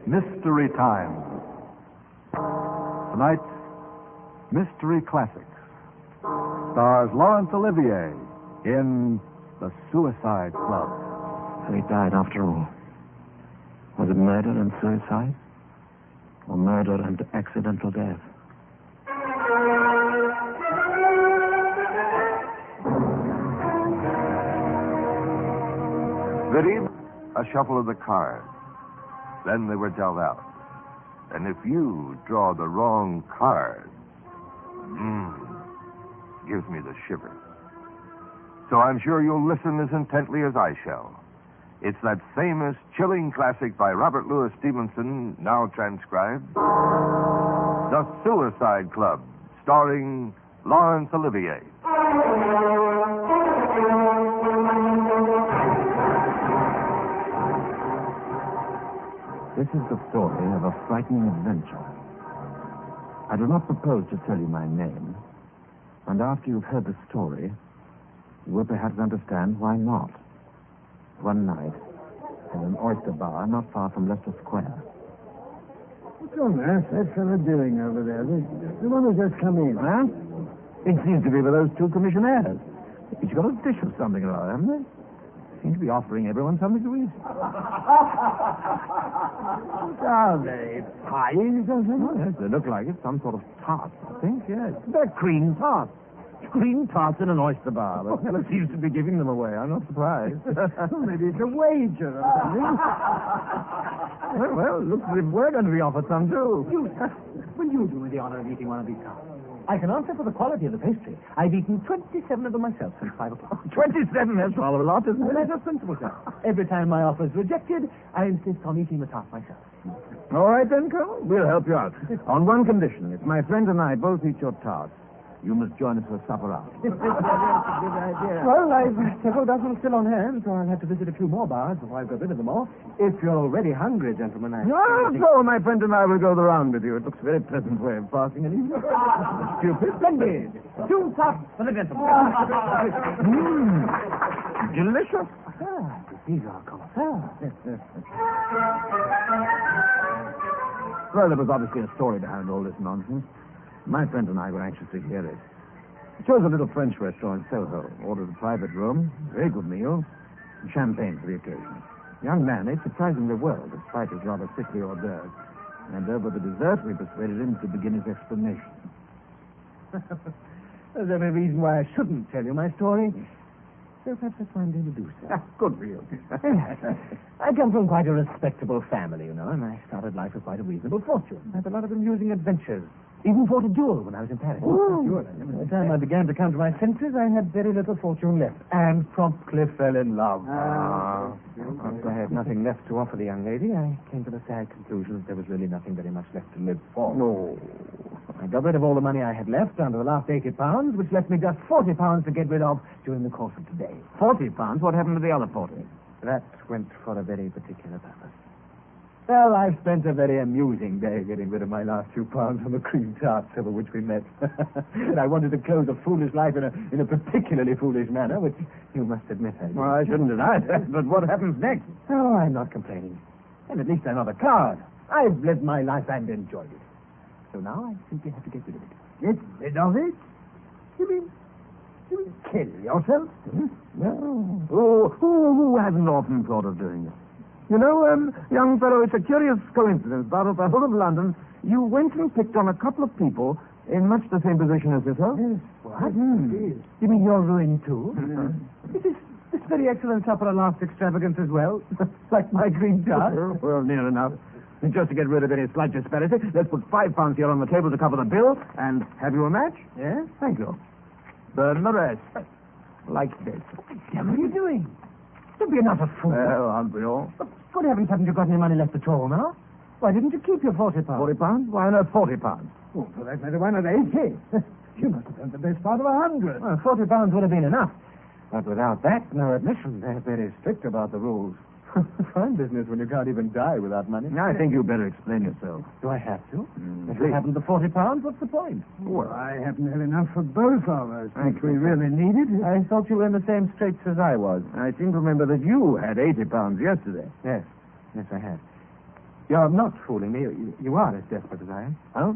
Mystery Time. Tonight, Mystery Classics. Stars Laurence Olivier in The Suicide Club. So he died after all. Was it murder and suicide? Or murder and accidental death? Ready? A shuffle of the cards. Then they were dealt out. And if you draw the wrong card, gives me the shivers. So I'm sure you'll listen as intently as I shall. It's that famous, chilling classic by Robert Louis Stevenson, now transcribed, The Suicide Club, starring Laurence Olivier. This is the story of a frightening adventure. I do not propose to tell you my name, and after you've heard the story, you will perhaps understand why not. One night, in an oyster bar not far from Leicester Square. What's on earth that fellow doing over there? The one who's just come in. Huh? It seems to be with those two commissionaires. Each got a dish of something or other, haven't they? Seem to be offering everyone something to eat. Are they pies or something? Oh, yes, they look like it. Some sort of tart, I think, yes. They're cream tarts. Cream tarts in an oyster bar. The fellow seems to be giving them away. I'm not surprised. Well, maybe it's a wager or something. well, looks as if we're going to be offered some, too. Will you do me the honor of eating one of these tarts? I can answer for the quality of the pastry. I've eaten 27 of them myself since 5 o'clock. 27? That's rather a lot, isn't it? Matter of principle, sir. Every time my offer is rejected, I insist on eating the tart myself. All right, then, Colonel. We'll help you out. On one condition. If my friend and I both eat your tarts, you must join us for supper out. That's a good idea. Well, I've several dozen still on hand, so I'll have to visit a few more bars before I've got rid of them all. If you're already hungry, gentlemen, So my friend and I will go the round with you. It looks a very pleasant way of passing an evening. Stupid. Splendid. 2 tarts for the gentlemen. Delicious. These are connoisseurs. Well, there was obviously a story behind all this nonsense. My friend and I were anxious to hear it. We chose a little French restaurant in Soho, ordered a private room, very good meal, and champagne for the occasion. The young man ate surprisingly well, despite his rather sickly hors d'oeuvres. And over the dessert, we persuaded him to begin his explanation. There's every reason why I shouldn't tell you my story. So perhaps that's why I'm going to do so. Good for you. I come from quite a respectable family, you know, and I started life with quite a reasonable fortune. I had a lot of amusing adventures. Even fought a duel when I was in Paris. Oh, sure. By the time I began to come to my senses, I had very little fortune left, and promptly fell in love. After I had nothing left to offer the young lady, I came to the sad conclusion that there was really nothing very much left to live for. No. I got rid of all the money I had left down to the last 80 pounds, which left me just 40 pounds to get rid of during the course of today. 40 pounds? What happened to the other 40? That went for a very particular purpose. Well, I've spent a very amusing day getting rid of my last 2 pounds from the cream tarts over which we met. And I wanted to close a foolish life in a particularly foolish manner, which you must admit I did. Well, I shouldn't deny that, but what happens next? Oh, I'm not complaining. And at least I'm not a coward. I've lived my life and enjoyed it. So now I simply have to get rid of it. Get rid of it? You mean kill yourself? No. Who hasn't often thought of doing it? You know, young fellow, it's a curious coincidence, but of the whole of London, you went and picked on a couple of people in much the same position as yourself. Yes. What? You mean you're ruined too? Is this very excellent supper a last extravagance as well? Like my green tart? Well, near enough. And just to get rid of any slight disparity, let's put 5 pounds here on the table to cover the bill, and have you a match? Yes? Thank you. Burn the rest. Like this. What are you doing? Don't be another fool. Well, aren't we all? Good heavens, haven't you got any money left at all now? Why didn't you keep your 40 pounds? 40 pounds? Why not 40 pounds? Oh, for that matter, why not 80? You must have done the best part of 100. Well, 40 pounds would have been enough. But without that, no admission. They're very strict about the rules. Fine business when you can't even die without money. I think you better explain yourself. Do I have to? If you haven't the 40 pounds, what's the point? Well, I happen to have enough for both of us, which we really needed. I thought you were in the same straits as I was. I seem to remember that you had 80 pounds yesterday. Yes, I had. You're not fooling me. You are as desperate as I am. Huh?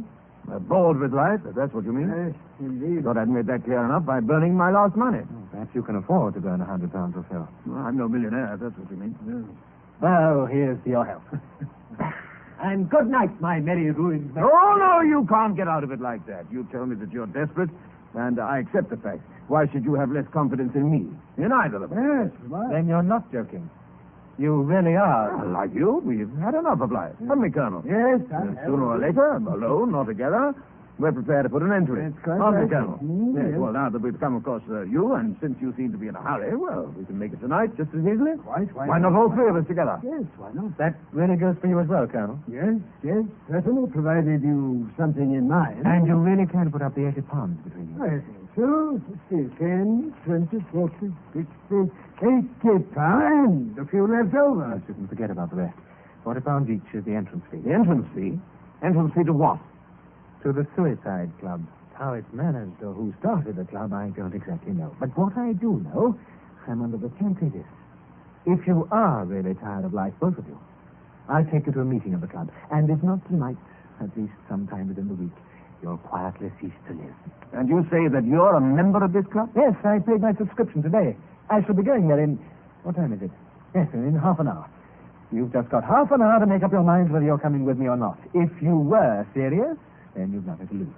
Bored with life, if that's what you mean. Yes, indeed. Thought I'd made that clear enough by burning my last money. Perhaps you can afford to burn £100 or so. Well, I'm no millionaire, if that's what you mean. Well, here's to your health. And good night, my merry ruined man. Oh, no, you can't get out of it like that. You tell me that you're desperate, and I accept the fact. Why should you have less confidence in me? In either of us? Yes, why? Then you're not joking. You really are. Well, like you, we've had enough of life, haven't we, Colonel? Yes, I And have. sooner or later, alone or together, we're prepared to put an end to it. That's quite Aren't we, right. Colonel? Yes, Yes. well, now that we've come across you, and since you seem to be in a hurry, well, we can make it tonight just as easily. Quite, Why not all three of us together? Yes, why not? That really goes for you as well, Colonel. Yes, certainly, provided you something in mind. And you really can put up the £80 between you. I think so. 10, 20, 40, 60, 80 pounds, a few left over. I shouldn't forget about the rest. £40 each is the entrance fee. The entrance fee? Entrance fee to what? To the Suicide Club. How it's managed or who started the club, I don't exactly know. But what I do know, I'm under the guarantee this. If you are really tired of life, both of you, I'll take you to a meeting of the club. And if not tonight, at least sometime within the week, you'll quietly cease to live. And you say that you're a member of this club? Yes, I paid my subscription today. I shall be going there in... What time is it? Yes, in half an hour. You've just got half an hour to make up your minds whether you're coming with me or not. If you were serious, then you've nothing to lose.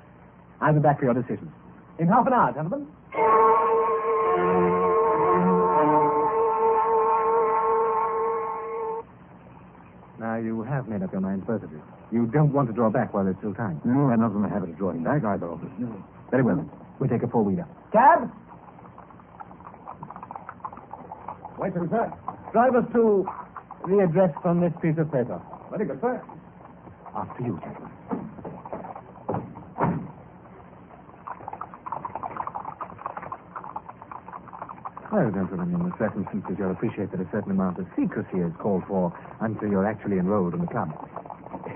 I'll be back for your decision. In half an hour, gentlemen. Now, you have made up your minds, both of you. You don't want to draw back while there's still time. No, we're not in the habit of drawing back, either of us. No. Very well, then. We'll take a four-wheeler. Cab! Wait, sir. Drive us to the address on this piece of paper. Very good, sir. After you, gentlemen. Well, gentlemen, in the circumstances, you'll appreciate that a certain amount of secrecy is called for until you're actually enrolled in the club.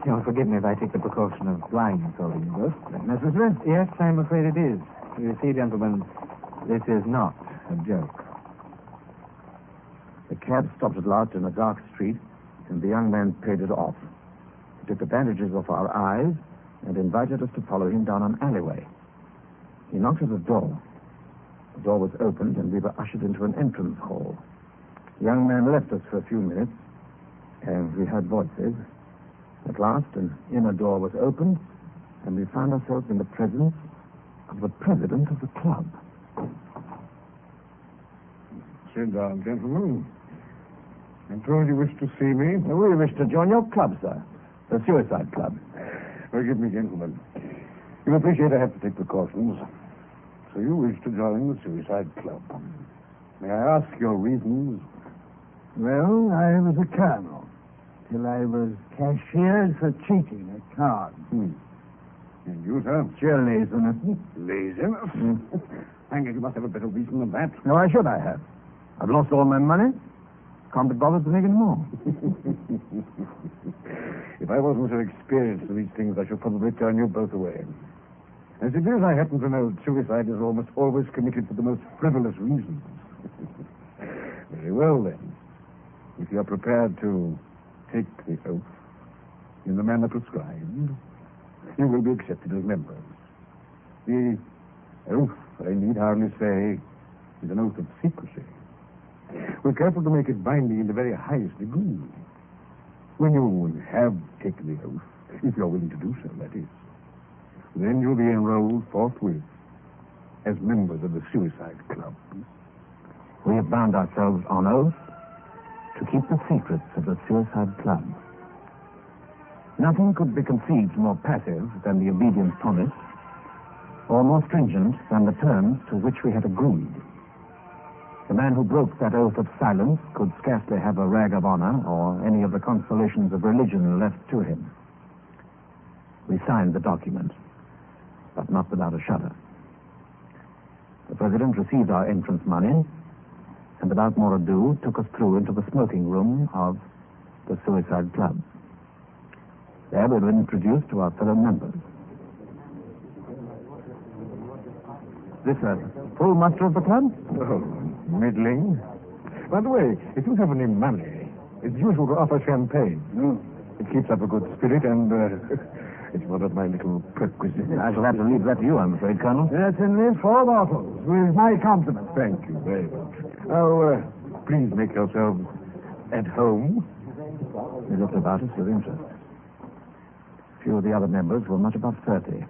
You'll forgive me if I take the precaution of blindfolding you both. Is that necessary? Yes, I'm afraid it is. You see, gentlemen, this is not a joke. The cab stopped at last in a dark street, and the young man paid it off. He took advantages of our eyes and invited us to follow him down an alleyway. He knocked at the door. The door was opened, and we were ushered into an entrance hall. The young man left us for a few minutes, and we heard voices. At last, an inner door was opened, and we found ourselves in the presence of the president of the club. Sit down, gentlemen. I'm told you wish to see me. We wish to join your club, sir. The Suicide Club. Forgive me, gentlemen. You appreciate I have to take precautions. So you wish to join the Suicide Club. May I ask your reasons? Well, I was a colonel till I was cashiered for cheating at cards. And you, sir? Sheer laziness. Laziness? Hang it, you must have a better reason than that. No, why should I have? I've lost all my money. Can't be bothered to make any more. If I wasn't so experienced in these things, I should probably turn you both away. As it is, I happen to know that suicide is almost always committed for the most frivolous reasons. Very well, then. If you're prepared to take the oath in the manner prescribed, you will be accepted as members. The oath, I need hardly say, is an oath of secrecy. We're careful to make it binding in the very highest degree. When you have taken the oath, if you're willing to do so, that is, then you'll be enrolled forthwith as members of the Suicide Club. We have bound ourselves on oath to keep the secrets of the Suicide Club. Nothing could be conceived more passive than the obedience promised, or more stringent than the terms to which we had agreed. The man who broke that oath of silence could scarcely have a rag of honor or any of the consolations of religion left to him. We signed the document, but not without a shudder. The president received our entrance money, and without more ado, took us through into the smoking room of the Suicide Club. There we were introduced to our fellow members. This a full muster of the club? Oh, middling. By the way, if you have any money, it's usual to offer champagne. It keeps up a good spirit, and it's one of my little perquisites. I shall have to leave that to you, I'm afraid, Colonel. Yes, and there's 4 bottles, with my compliments. Thank you very much. Oh, please make yourselves at home. They looked about us with interest. A few of the other members were much above 30,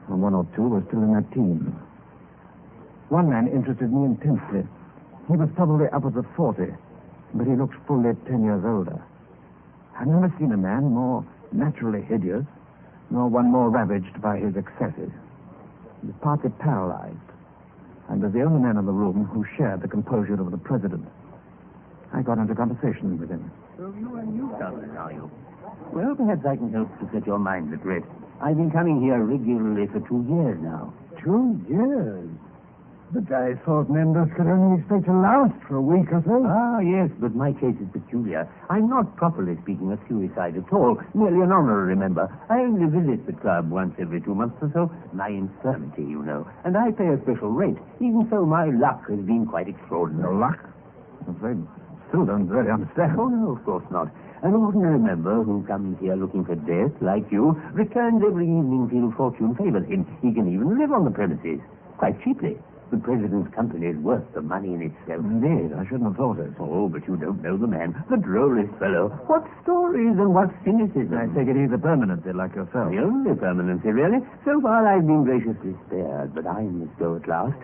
and 1 or 2 were still in their teens. One man interested me intensely. He was probably upwards of 40, but he looked fully 10 years older. I've never seen a man more naturally hideous, nor one more ravaged by his excesses. He was partly paralyzed, and was the only man in the room who shared the composure of the president. I got into conversation with him. So you are newcomers, are you? Well, perhaps I can help to set your mind at rest. I've been coming here regularly for 2 years now. 2 years? But I thought members could only expect to last for a week or so. Ah, yes, but my case is peculiar. I'm not, properly speaking, a suicide at all. Merely an honorary member. I only visit the club once every 2 months or so. My infirmity, you know. And I pay a special rate. Even so, my luck has been quite extraordinary. No luck? I'm afraid still don't really understand. Oh, no, of course not. An ordinary member who comes here looking for death, like you, returns every evening till fortune favors him. He can even live on the premises, quite cheaply. The president's company is worth the money in itself. Indeed, I shouldn't have thought it. Oh, but you don't know the man. The drollest fellow. What stories and what cynicism. I take it he's a permanency like yourself. The only permanency, really. So far, I've been graciously spared, but I must go at last.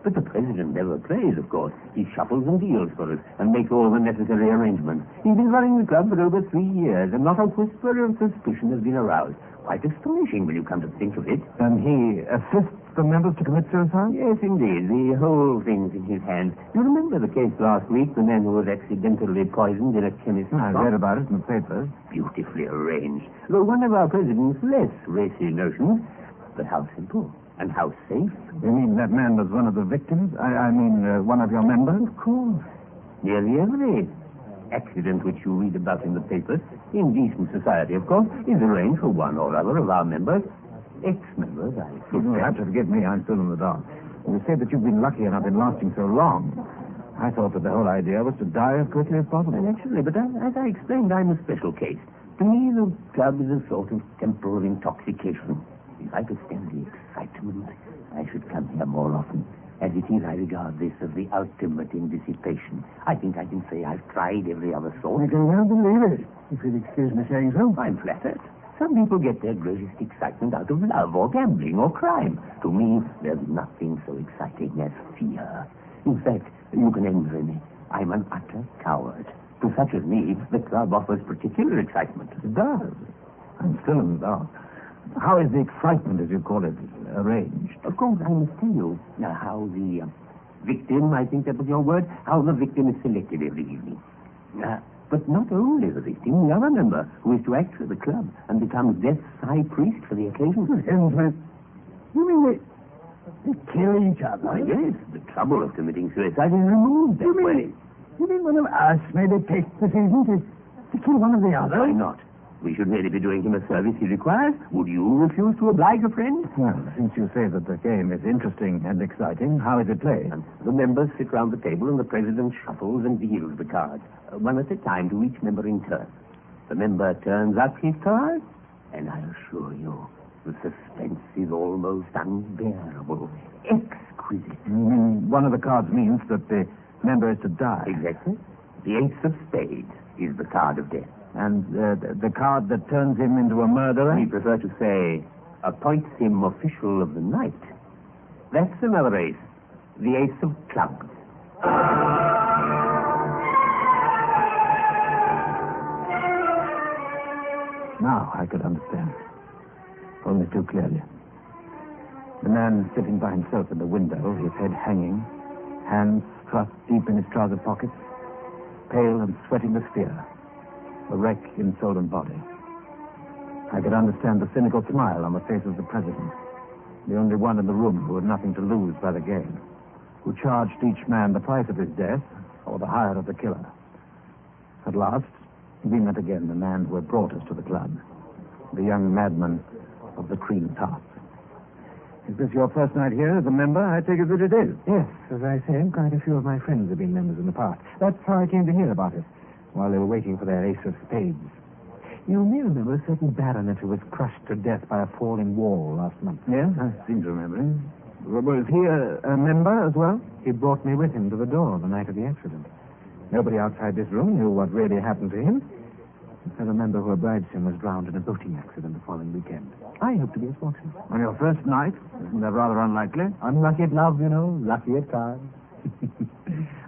But the president never plays, of course. He shuffles and deals for us and makes all the necessary arrangements. He's been running the club for over 3 years, and not a whisper of suspicion has been aroused. Quite astonishing when you come to think of it. And he assists the members to commit suicide? Yes, indeed. The whole thing's in his hands. You remember the case last week, the man who was accidentally poisoned in a chemist's I shop? read about it in the papers. Beautifully arranged. Though one of our president's less racy notions, but how simple and how safe. You mean that man was one of the victims? I mean, one of your members? Of course. Nearly every accident which you read about in the papers, in decent society, of course, is arranged for one or other of our members. Ex-members, I should You'll say. have to forgive me, I'm still in the dark. You say that you've been lucky enough in lasting so long. I thought that the whole idea was to die as quickly as possible. Well, actually, but as I explained, I'm a special case. To me, the club is a sort of temporal intoxication. If I could stand the excitement, I should come here more often. As it is, I regard this as the ultimate in dissipation. I think I can say I've tried every other sort. I can well believe it, if you'll excuse me saying so. I'm flattered. Some people get their greatest excitement out of love or gambling or crime. To me, there's nothing so exciting as fear. In fact, you can envy me. I'm an utter coward. To such as me, the club offers particular excitement. It does. I'm still in the dark. How is the excitement, as you call it, arranged? Of course, I must tell you how the victim, I think that was your word, how the victim is selected every evening. But not only the victim, the other member who is to act for the club and becomes death's high priest for the occasion. You mean they kill each other? Why, yes, the trouble of committing suicide is removed that way. You mean one of us made a take decision to kill one of the others? Why not? We should really be doing him a service he requires. Would you refuse to oblige a friend? Well, since you say that the game is interesting and exciting, how is it played? And the members sit round the table and the president shuffles and deals the cards, one at a time to each member in turn. The member turns up his cards, and I assure you, the suspense is almost unbearable. Exquisite. One of the cards means that the member is to die. Exactly. The ace of spades is the card of death. And the card that turns him into a murderer? We prefer to say, appoints him official of the night. That's another ace. The ace of clubs. Now I could understand. Only too clearly. The man sitting by himself in the window, his head hanging, hands thrust deep in his trouser pockets, pale and sweating with fear. A wreck in soul and body. I could understand the cynical smile on the face of the president, the only one in the room who had nothing to lose by the game, who charged each man the price of his death or the hire of the killer. At last, we met again the man who had brought us to the club, the young madman of the cream tarts. Is this your first night here as a member? I take it that it is. Yes, as I say, quite a few of my friends have been members in the past. That's how I came to hear about it, while they were waiting for their ace of spades. You may remember a certain baronet who was crushed to death by a falling wall last month. Yes, I seem to remember him. Was he a member as well? He brought me with him to the door the night of the accident. Nobody outside this room knew what really happened to him. A fellow member who obliged him was drowned in a boating accident the following weekend. I hope to be as fortunate. On your first night? Isn't that rather unlikely? Unlucky at love, you know, lucky at cards.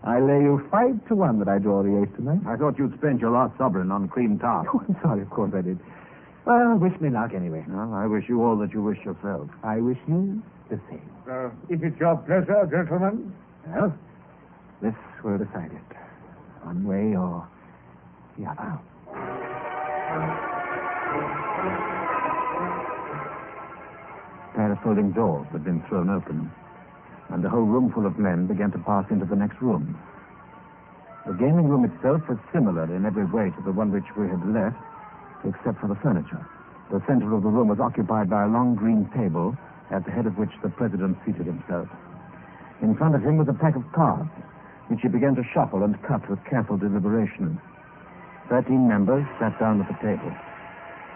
I lay you 5 to 1 that I draw the ace tonight. I thought you'd spent your last sovereign on cream tart. Oh, I'm sorry, of course I did. Well, wish me luck anyway. Well, I wish you all that you wish yourself. I wish you the same. If it's your pleasure, gentlemen. Well, this will decide it. One way or the other. A pair of folding doors had been thrown open, and the whole room full of men began to pass into the next room. The gaming room itself was similar in every way to the one which we had left, except for the furniture. The center of the room was occupied by a long green table, at the head of which the president seated himself. In front of him was a pack of cards, which he began to shuffle and cut with careful deliberation. 13 members sat down at the table.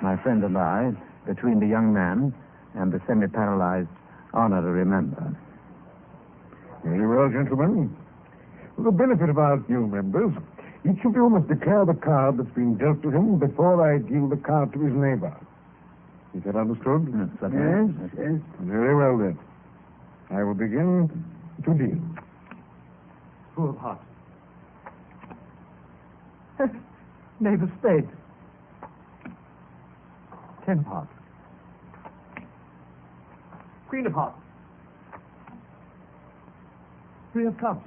My friend and I, between the young man and the semi-paralyzed honorary member. Very well, gentlemen. For the benefit of our new members, each of you must declare the card that's been dealt to him before I deal the card to his neighbor. Is that understood? Yes. Very well, then. I will begin to deal. Fool of hearts. Knave of spades. 10 of hearts. Queen of hearts. 3 of clubs.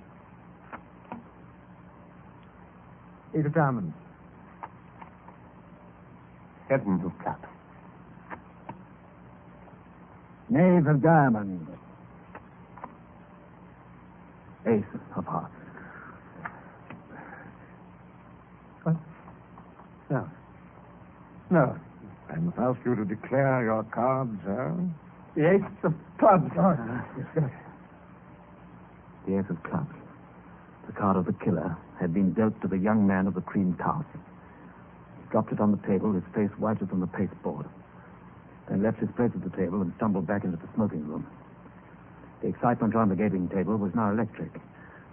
8 of diamonds. 7 of clubs. Knave of diamonds. Ace of hearts. What? No. No. I must ask you to declare your cards, sir. The ace of clubs. The ace of clubs. The card of the killer had been dealt to the young man of the cream tart. He dropped it on the table, his face whiter than the pasteboard, then left his place at the table and stumbled back into the smoking room. The excitement around the gaming table was now electric.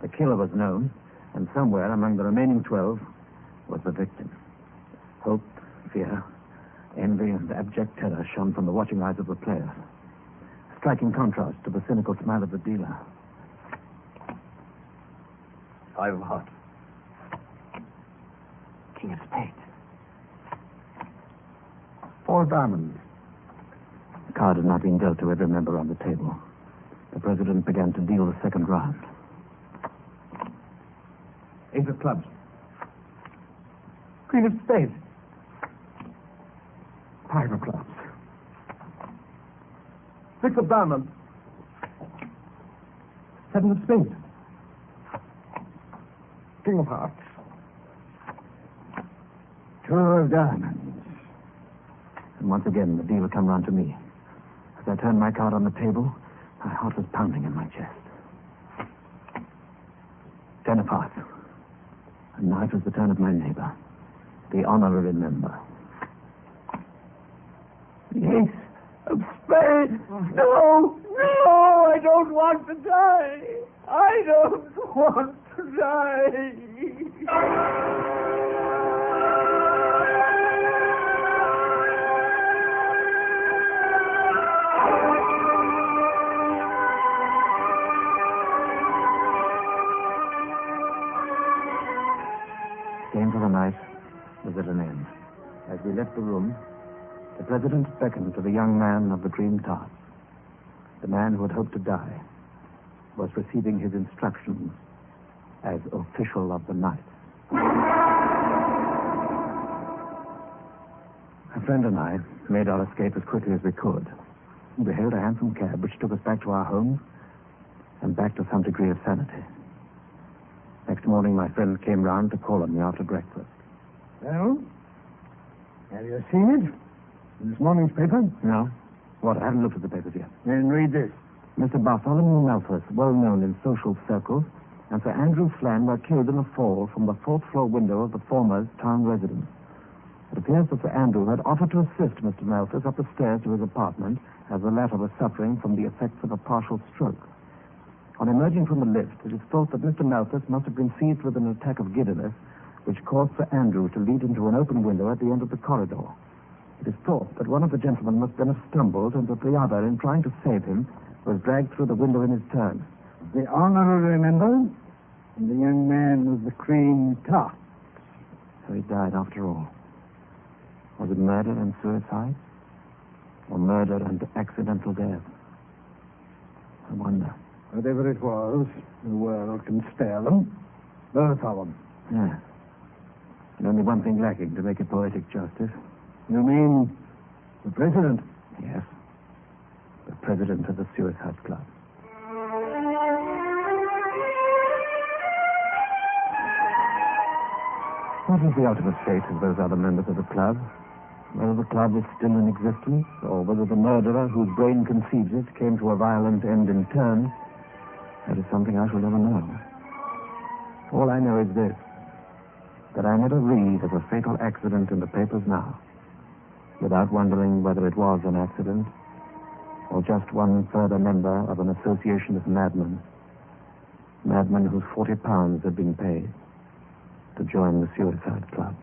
The killer was known, and somewhere among the remaining 12 was the victim. Hope, fear, envy, and abject terror shone from the watching eyes of the player. A striking contrast to the cynical smile of the dealer. 5 of hearts. King of spades. 4 diamonds. The card had not been dealt to every member on the table. The president began to deal the second round. Ace of clubs. Queen of spades. 5 of clubs. 6 of diamonds. 7 of spades. King of hearts. 2 of diamonds. And once again, the deal had come round to me. As I turned my card on the table, my heart was pounding in my chest. 10 of hearts. And now it was the turn of my neighbor, the honorary member. The ace of spades. No, no, I don't want to die. I don't want to die. Game for the night was at an end. As we left the room, the president beckoned to the young man of the green tart. The man who had hoped to die was receiving his instructions as official of the night. A friend and I made our escape as quickly as we could. We hailed a hansom cab which took us back to our homes and back to some degree of sanity. Next morning, my friend came round to call on me after breakfast. Well, have you seen it? In this morning's paper? No? What? I haven't looked at the papers yet. Then read this. Mr. Bartholomew Malthus, well known in social circles, and Sir Andrew Flann were killed in a fall from the 4th floor window of the former's town residence. It appears that Sir Andrew had offered to assist Mr. Malthus up the stairs to his apartment, as the latter was suffering from the effects of a partial stroke. On emerging from the lift, it is thought that Mr. Malthus must have been seized with an attack of giddiness, which caused Sir Andrew to lead into an open window at the end of the corridor. It is thought that one of the gentlemen must then have stumbled, and that the other, in trying to save him, was dragged through the window in his turn. The honorary member, and the young man with the cream top. So he died after all. Was it murder and suicide? Or murder and accidental death? I wonder. Whatever it was, the world can spare them. Both of them. Yes. And only one thing lacking to make it poetic justice. You mean the president? Yes. The president of the Suicide Club. What is the ultimate fate of those other members of the club? Whether the club is still in existence, or whether the murderer whose brain conceives it came to a violent end in turn, that is something I shall never know. All I know is this, that I never read of a fatal accident in the papers now, without wondering whether it was an accident, or just one further member of an association of madmen whose £40 had been paid to join the Suicide Club.